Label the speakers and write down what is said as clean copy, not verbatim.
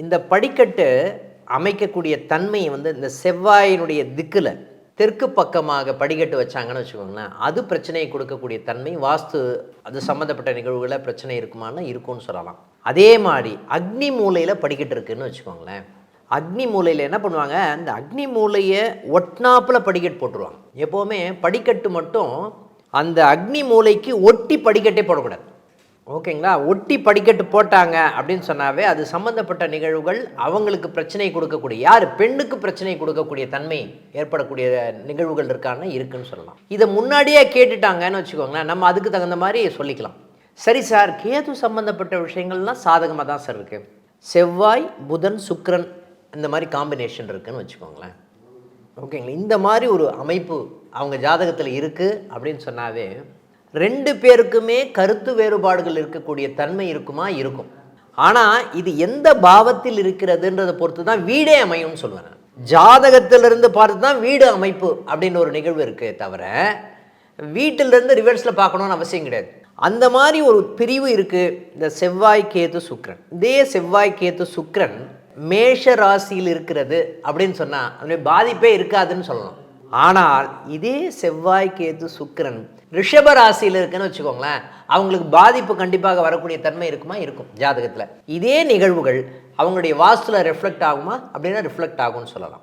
Speaker 1: இந்த படிக்கட்டு அமைக்கக்கூடிய தன்மை வந்து இந்த செவ்வாயினுடைய திக்கில் தெற்கு பக்கமாக படிக்கட்டு வச்சாங்கன்னு வச்சுக்கோங்களேன், அது பிரச்சனையை கொடுக்கக்கூடிய தன்மை வாஸ்து அது சம்மந்தப்பட்ட நிகழ்வுகளில் பிரச்சனை இருக்குமான்னு இருக்கும்னு சொல்லலாம். அதே மாதிரி அக்னி மூலையில் படிக்கட்டு இருக்குதுன்னு வச்சுக்கோங்களேன், அக்னி மூலையில் என்ன பண்ணுவாங்க, அந்த அக்னி மூலையை ஒட்னாப்பில் படிக்கட்டு போட்டுருவாங்க. எப்போவுமே படிக்கட்டு மட்டும் அந்த அக்னி மூலைக்கு ஒட்டி படிக்கட்டே போடக்கூடாது. ஓகேங்களா? ஒட்டி படிக்கட்டு போட்டாங்க அப்படின்னு சொன்னாவே அது சம்மந்தப்பட்ட நிகழ்வுகள் அவங்களுக்கு பிரச்சனை கொடுக்கக்கூடிய, யார் பெண்ணுக்கு பிரச்சனை கொடுக்கக்கூடிய தன்மை ஏற்படக்கூடிய நிகழ்வுகள் இருக்கான்னு இருக்குன்னு சொல்லலாம். இதை முன்னாடியே கேட்டுட்டாங்கன்னு வச்சுக்கோங்களேன், நம்ம அதுக்கு தகுந்த மாதிரி சொல்லிக்கலாம். சரி சார், கேது சம்மந்தப்பட்ட விஷயங்கள்லாம் சாதகமாக தான் சார் இருக்குது, செவ்வாய் புதன் சுக்கிரன் இந்த மாதிரி காம்பினேஷன் இருக்குதுன்னு வச்சுக்கோங்களேன். ஓகேங்களா? இந்த மாதிரி ஒரு அமைப்பு அவங்க ஜாதகத்தில் இருக்குது அப்படின்னு சொன்னாவே ரெண்டு பேருக்குமே கருத்து வேறுபாடுகள் இருக்கக்கூடிய தன்மை இருக்குமா? இருக்கும். ஆனால் இது எந்த பாவத்தில் இருக்கிறதுன்றதை பொறுத்து தான் வீடே அமையும்னு சொல்லுவேன். ஜாதகத்திலிருந்து பார்த்து தான் வீடு அமைப்பு அப்படின்னு ஒரு நிகழ்வு இருக்கே தவிர வீட்டிலிருந்து ரிவர்ஸில் பார்க்கணுன்னு அவசியம் கிடையாது. அந்த மாதிரி ஒரு பிரிவு இருக்குது. இந்த செவ்வாய் கேது சுக்கிரன், இதே செவ்வாய் கேது சுக்கிரன் மேஷ ராசியில் இருக்கிறது அப்படின்னு சொன்னால் அதனுடைய பாதிப்பே இருக்காதுன்னு சொல்லலாம். ஆனால் இதே செவ்வாய் கேது சுக்கிரன் ரிஷப ராசியில் இருக்குன்னு வச்சுக்கோங்களேன், அவங்களுக்கு பாதிப்பு கண்டிப்பாக வரக்கூடிய தன்மை இருக்குமா? இருக்கும் ஜாதகத்தில். இதே நிகழ்வுகள் அவங்களுடைய வாஸ்துல ரிஃப்ளெக்ட் ஆகுமா? அப்படின்னா ரிஃப்ளெக்ட் ஆகும்னு சொல்லலாம்.